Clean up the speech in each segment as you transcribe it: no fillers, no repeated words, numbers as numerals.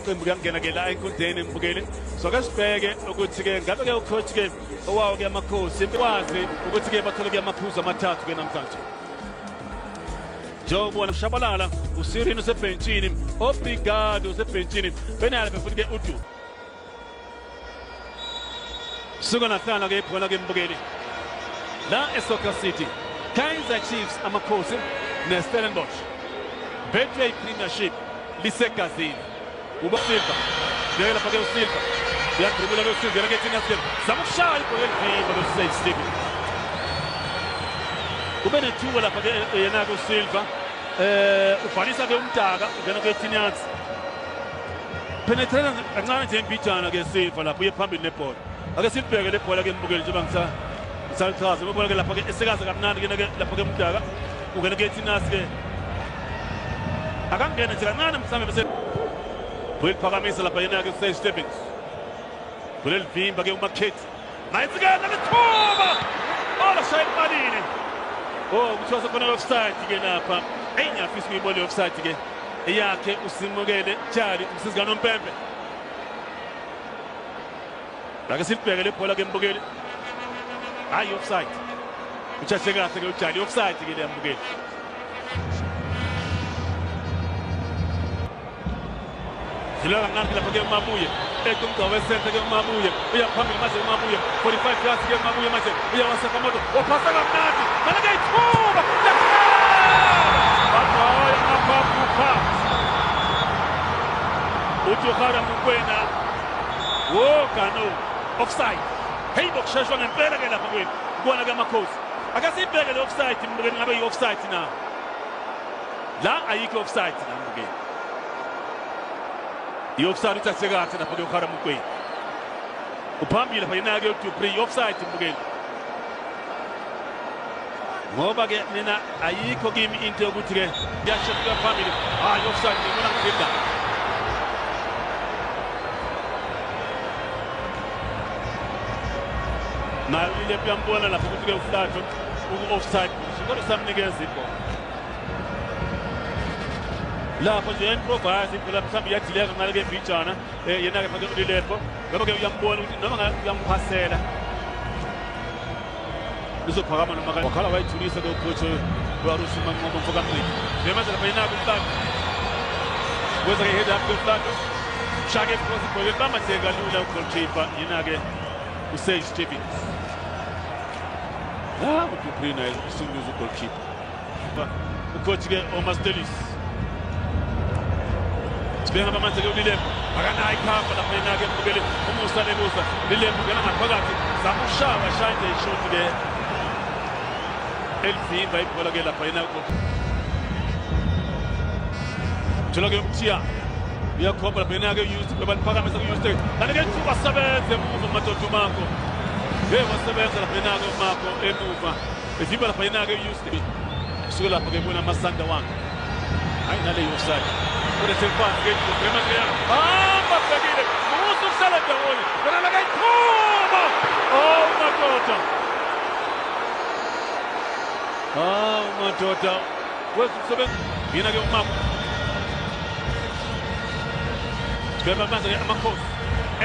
Qembu kuyangena-ke la enkundleni mbukeli so kasibheke ukuthi-ke ngabe-ke ucoach-ke owawo-ke amakhosi wazi ukuthi-ke bathole-ke amaphuzu amathathu-ke namhlanje njengobona ushabalala uSirini usebhentshini obrigado usebhentshini benale futhi-ke udu suka nahlala-ke ibhola-ke mbukeli la eSoccer City Kaizer Chiefs amakhosi neStellenbosch Betway Premiership lisegazini uba Silva bheka lapha-ke uSilva uyadribula-ke uSilva yena-ke thina zama ukushaya ibhola elivimba lo-Sage Stephen ube nethuba lapha-ke yena-ke uSilva ubhalisa-ke umdaka ungena-ke Tinians penetrate kancane nje imbijana-ke Silva lapho uye phambili nebhola ake silibheke le bhola-ke mbukeli njengoba ngisalichaza ibhola-ke lapha-ke esekaza kamnandi kena-ke lapha-ke umdaka ungena-ke Tinians-ke akangena nje kancane mhlawumbe bese uyiphakamisa lapha yena-ke uSage Stephens kuleli vimba-ke uMakhethi nayitsikena lethuba olashaya emalini kuthiwa sekhona i-offside-ke lapha eyi ngiyafisa ukuyibona i-offside-ke eyakhe uSimukele Tshali umsizikano Mpempe ake silibheke le bhola-ke mbukeli hayi i-offside ushashe kahle-ke uJali i-offside-ke le mbukeli Zilwa kancane lapha-ke uMabuye equmca wesenta-ke uMabuye uyaphambili manje uMabuye 45 yards-ke uMabuye manje uyawasakamoto waphasa kamnandi nalake ithuba hayi amaphapha uJohara Mokoena Gano offside hey bokusheshwa ngempela-ke lapha kwenu kubona-ke amakhosi akasibheke le offside mbukeni ngabe yi-offside na la ayikho offside na mbukeni i-offside uthathe kahle lapha-ke uJohara Mokoena uphambili lapha yena-ke uDupree i-offside mbukeni ngoba-ke mina ayikho kimi into yokuthi-ke kuyashesha phambili hayi offside ngibona ngidinga nayo ile uyambona lapho ukuthi-ke uFlato uku-offside kodwa samnikeza ibhola lapho nje improvise ibhola mhlawumbe iyadileka ngale-ke imbijana yena-ke phake uLilepo ngoba-ke uyambona ukuthi noma uyamuphasela uzophakama noma wakhala wayithulisa-ke ucoach uArusi Manqoba Mfokamncidi ngemanje lapha yena-ke uFlato kwenza-ke i-head up-ke uFlato shake cross ibhola bamba nje kalula ugoalkeeper yena-ke uSage Stephens uDupree naye usunguza ugoalkeeper ucoach-ke uMastelis sibhenga manje-ke uLilepo akanayo ikhamba lapha yena-ke mbukeli umusa nemusa Lilepo ungena ngaphakathi zama ushaya shaya nje ishoti-ke elivimba ibhola-ke lapha yena thola-ke ukuthiya uyakhomba lapha yena-ke uYouth baliphakamisa ku-Youth kanti-ke ithuba sebenze emuva uMadoda uMakho wasebenza lapha yena-ke uMakho emuva evimba lapha yena-ke uYouth usuke lapha-ke bona amasanda wakhe hayi nale offside ulethe phansi-ke hamba bhekile musa ukuhlala ndawonye benalake ithuba uMadoda uMadoda wenza umsebenzi yena-ke uMakho sibheka manje-ke amakhosi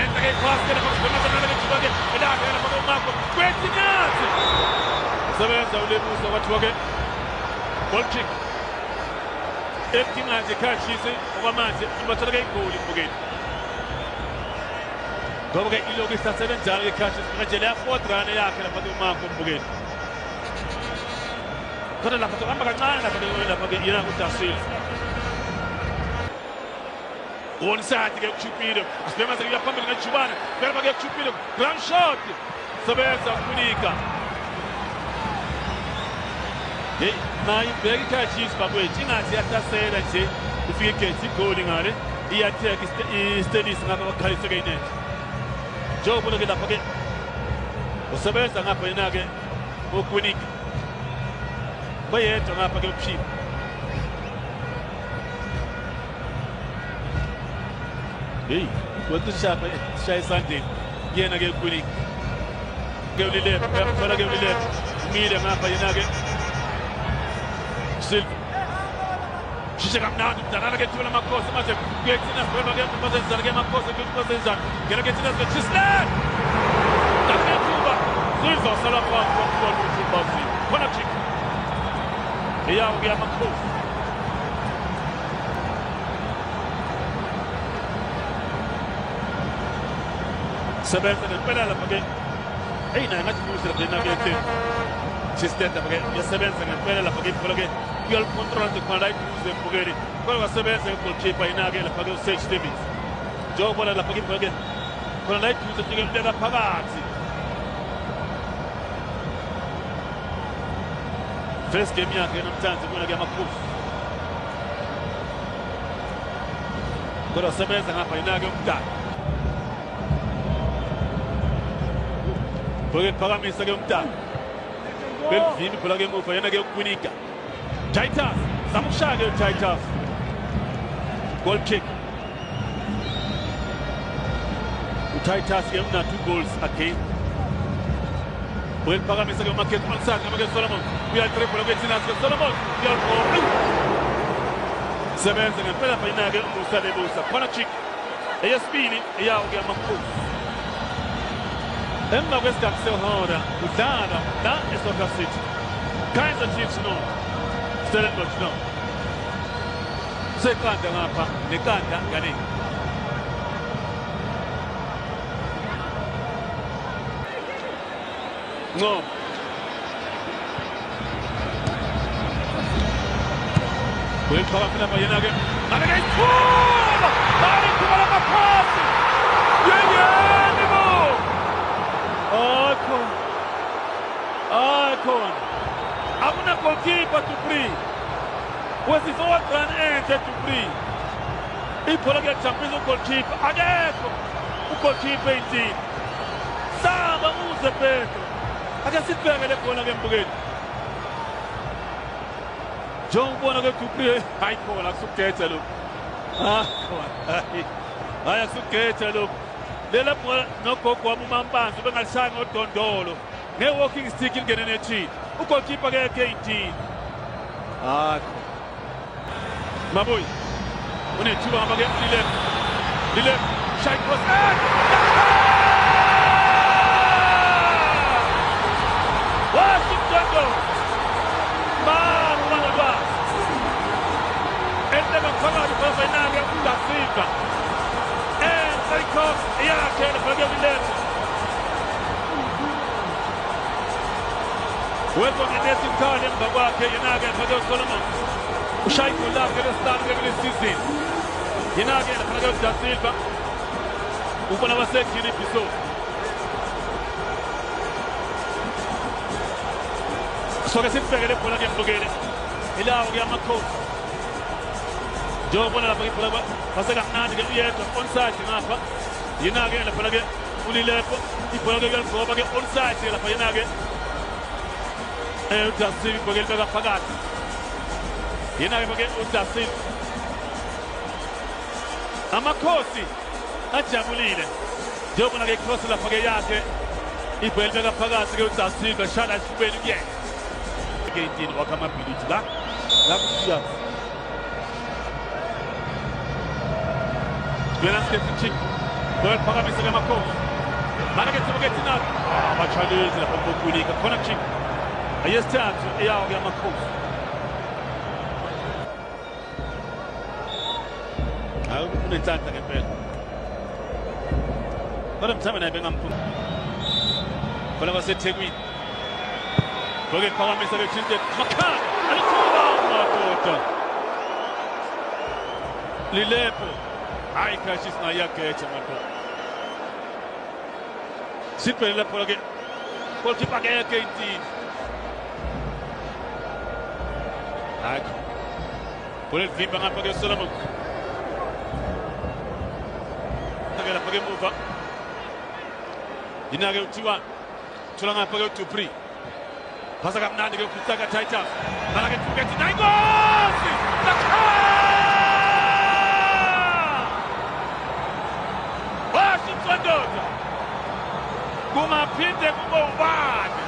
enza-ke iphasi-ke lapha sibheka manje ithuba-ke elakhe lapha-ke uMakho kwetinyathi sebenza uLemusa kwathiwa-ke ball kick edinga nje ekhashise okwamanje ibathola-ke igoli mbukeli ngoba-ke ilokhu ihlasele njalo-ke ekhashise nje leya 4th run yakhe lapha-ke uMakho mbukeli kodwa lapha kuhamba kancane lapha-ke yena-ke uDasil onside-ke kuChupile asibheka manje uyaphambili ngejubane lapha-ke kuChupile ground shot sebenza ukunika hey naye ibheka iKaizer bakwethu ingathi iyahlasela nje ufike igethi igoli ngale iyatheka iStelis ngapha bakhalise-ke inethi njengobona-ke lapha-ke usebenza ngapha yena-ke uKwinika bayedwa ngapha-ke uPhile hey wathi shaya esandleni yena-ke uKwinika ke uLilepo uyamthola-ke uLilepo umile ngapha yena-ke Silva Shisha kamnandi mdala anakethula amakhosi manje kuyetina sibeba ke mpazenzana ke amakhosi kumpazenzana ngena ketina Chisland nakethuba sizwa sala kwa basi khona kick eyawo ke amakhosi sebenza ngempela lapha ke ayina ngathi kuhle lapha ke Chisland lapha ke yasebenza ngempela lapha ke ibhola ke uyalicontrol khona la iduze mbukeli kodwa wasebenza goalkeeper inake lapha ke Sage Davis njengobona lapha ke ibhola ke khona la iduze njeke mbeka phakathi first game yakhe namhlanje kubona ke amakhosi kodwa wasebenza ngapha inake umdala Boge phakamisa ke umdala Belvini ibhola ke muva yena ke ukuwinika Titus, Samushage Titus. Goal kick. Titus gave 2 goals again. Well, Pagamisa ke market on side, market Solomon. We are triple against Solomon. We are goal. Seven and Pella Painage, Musa de Busa. Konachik. Eyaspini, Eyaoga Mapu. Emma West Cap so hard. Udana, that is what I said. Kinds of chiefs no. Stellenbosch no. Sekanda ngapha nekanda ngane. No. Kuel phakaphela bayena ke. Ngane ke ithuba. Bali kuba lapha. Yeyeni bo. Icon. Akuna goalkeeper to free. Wesi zowatrana enhle to free. Ibhola ke champions goalkeeper akekho. Ugoalkeeper indeed. Saba uze Petro. Ake sibheke le bhola ke mbukeli. Jongibona ke to free. Hayi khola kusukhetha lo. Hayi akusukhetha lo. Lela bhola nogogo wami uMampanzi bengalishaya ngodondolo. Ne-walking stick ingene nethi. Ugoalkeeper ke indeed. Maboy. Unethuba ngapha ke left. Shy cross. Washington goal. Mama. Endeka phakathi kwafinale uDasika. Cross. Yakhe lapha ke left. Welcome Enesim Khan emva kwakhe yena-ke lapha Solomon ushayiko lakhe lesithathu kule season yena-ke lapha ke Da Silva ubona basedlini episode soke sibheke le bhola ke mbukele ilawo ke amakhosi njengobona lapha ibhola basekamnandi ke uyedwa onside ngapha yena-ke lapha ke ulilepo ibhola ke ngoba ke onside lapha yena-ke Da Silva ibhola libeka phakathi yena-ke ke Da Silva amakhosi ajabulile njengobona ke cross lapha ke yakhe ibhola libeka phakathi ke Da Silva shada esifubeni kuyena ke indini wakhe amability la kusiya Belanske Chick, Boel Pagamisa Gamako, Margaret Tina, Machalis, La Pompuini, Konachik, a yes chance, Eao Gamako. I wouldn't attack the bell. But I'm telling you, I'm but I was said, take me. Forget Pagamisa Chick, Macan, and Lilepo. Ai crashes na yake chamato. Sipe la por again. Goalkeeper yake indeed. Ai. Por el fin van a pagar Solomon. Agora pagar move. Dinage utiwa. Tulanga pagar to free. Pasa kamnandi ke kutaka Titus. Balake tuketi 9 goals. Kuma pinde kumbani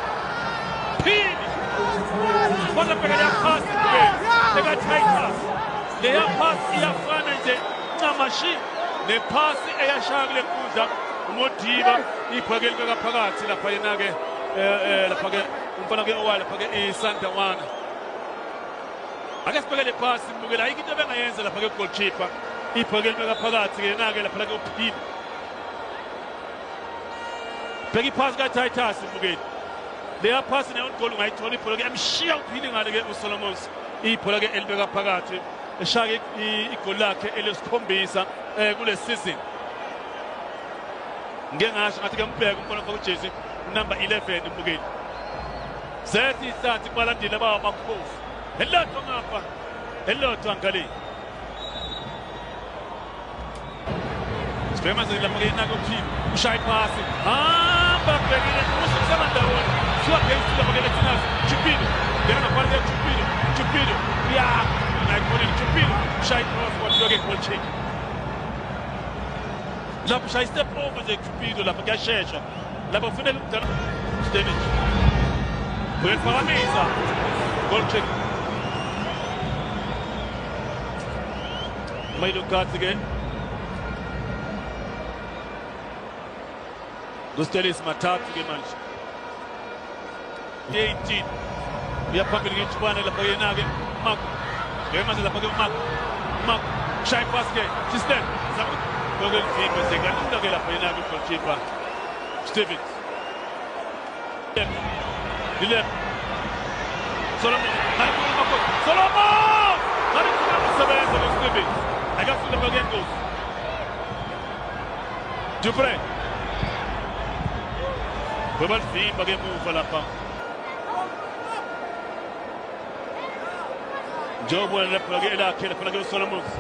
pindi kwanza pekali ya pasi lega Titus leya phasi iyafana nje ncamashi nephasi eyashaya kule nkundla uModiba iphaka elibeka phakathi lapha yena-ke lapha-ke umfana-ke owayo lapha-ke iSandawana ake sibekele phasi mbukela ayikho into ebengayenza lapha-ke goalkeeper iphaka elibeka phakathi-ke yena-ke lapha-ke uPhini bheka iphasi kaTitus mbukeli leya phasi neon goal ungayithola ibhola-ke emshiya uPhini ngale-ke uSolomons ibhola-ke elibeka phakathi eshaya igoli lakhe elesikhombisa kule season ngeke ngasho ngathi ke mbheke umfana ofaka ujezi number 11 mbukeli zethi isathi kubalandeli abawamakhosi elotho ngapha elotho ngale sibema nje lapha ke nako uPhini ushaya iphasi hamba bhekile usisema ndawoni siwa phezulu lapha ke letinasi Chipilo ngena kwale ke Chipilo ya ngayibona Chipilo ushaya cross kwathiwa ke goal check lapho ushaya step over nje Chipilo lapha kuyashesha lapho ufanele ukudala Stevens uyaphakamisa goal check Maido Katsike Gustelis mathathu-ke manje 18 uyaphambili ngejubane lapha yena-ke Marco manje lapha-ke Marco shaya iphasi-ke Tristan Ogelfimbe sekalula-ke lapha yena-ke goalkeeper Stevens Dilep Solomon Solomon sebenza noStevens akafika lapha kengozi Dupre Webalfimba kemuva lapha njengobona lapha-ke elakhe lapha-ke uSolomons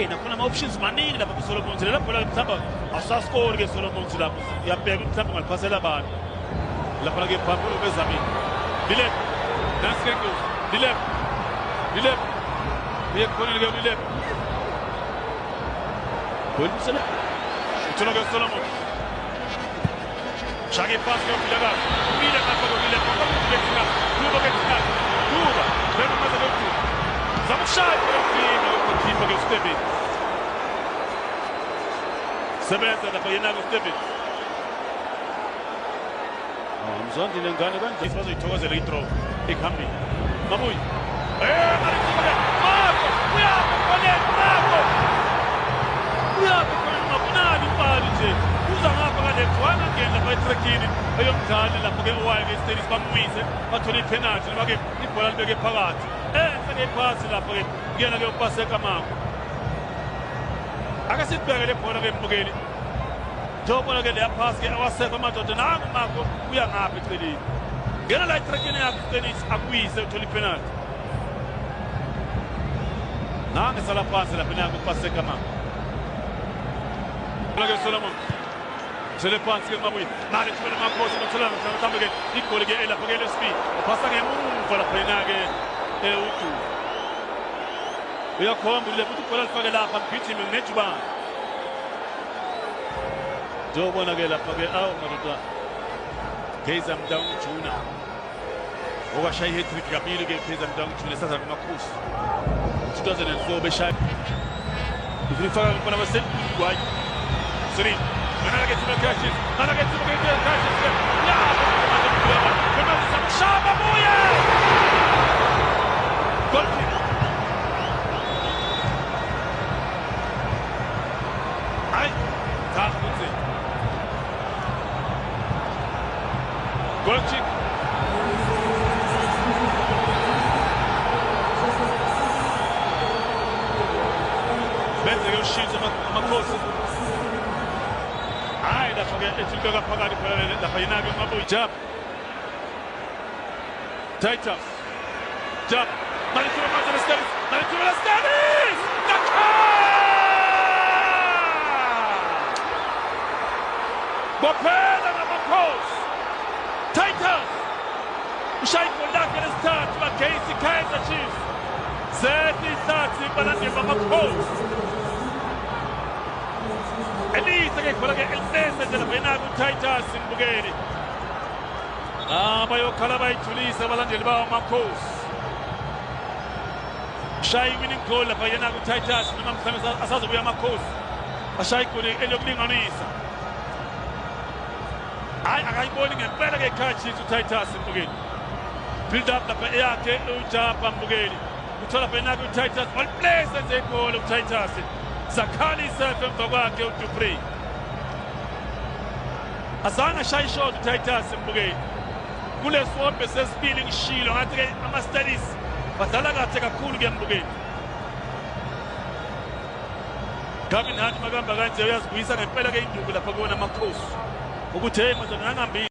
nakhona ama-options maningi lapha kuSolomons lapha-ke mhlawumbe asaskori-ke Solomons lapho uyabheka mhlawumbe ngaliphasela abantu lapha-ke phambili bezamile Dilep nansi-ke ngozi Dilep uye kukhonile-ke uDilep uthola-ke uSolomons shaya iphasi-ke uVilakazi Duba bheka maze-ke uDuba zama ukushaya Ogelfimbe goalkeeper-ke uStevens sebenza lapha yena-ke uStevens Mzondile ngane kanje bazoyithokozela i-draw ekuhambeni Mabuyi uyaphi imali nje uza ngapha kalethu wangangena lapha etrekini eyomdlali lapho-ke owayo-ke Stelis bamwise bathole i-penalty noma-ke ibhola libeke phakathi enhle-ke iphasi lapho-ke kuyena-ke uPaseka Mako ake sibheke le bhola-ke mbukeli njengobona-ke leya phasi-ke awasekho amadoda nangu Mako uya ngapha eceleni ngena la etrekini yakhe Stelis akuyise uthole i-penalty nange sala phansi lapha nangu uPaseka Mako Solomon sele phansi-ke Mabuyi nale thumela amakhosi batholana mhlawumbe-ke igoli-ke elapha-ke lesibili uphasa ngemuva lapha yena-ke uDuba uyakhomba uDilep ukuthi ibhola lifake lapha ngigijime nginejubane njengobona-ke lapha-ke madoda Kaizer Motaung Junior okwashaya i-hat-trick kabili-ke Kaizer Motaung Junior esazana amakhosi 2004 beshaya ifuna ifaka umfana waseGwayi Siri Nana gets to the catches. Shaba Moya! Goal kick. Aye. That's it. Goal kick. Benziger shoots amakosi. Hayi lapha-ke ethulibeka phakathi lapha yena-ke Mabuyi jab Titus jab Nalithuba manje leStelis bophela ngamakhosi Titus ushaya igoli lakhe lesithathu against iKaizer Chiefs zethi isathi balandeli bamakhosi elise-ke ibhola-ke elisese nje lapha yena-ke uTitus mbukeli bayokhala bayithulise abalandeli bawo amakhosi shaya winning goal lapha yena ku Titus noma mhlawumbe asazobuya amakhosi ashaya igoli eliyokulinganisa hayi akayiboni ngempela ke Khachi uTitus mbukeli build up lapha yakhe uJapa mbukeli uthola phela ku Titus all place enze igoli uTitus Zakhali self emva kwakhe uDupree azange shaya ishot uTitus mbukeli kule swamp sesibili ngishilo ngathi ke ama studies badlala kahle kakhulu ke mbukeli Gavin Hunt makamba kanje uyazibuyisa ngempela ke induku lapha kuona amakhosi ukuthi hey mazona ngambi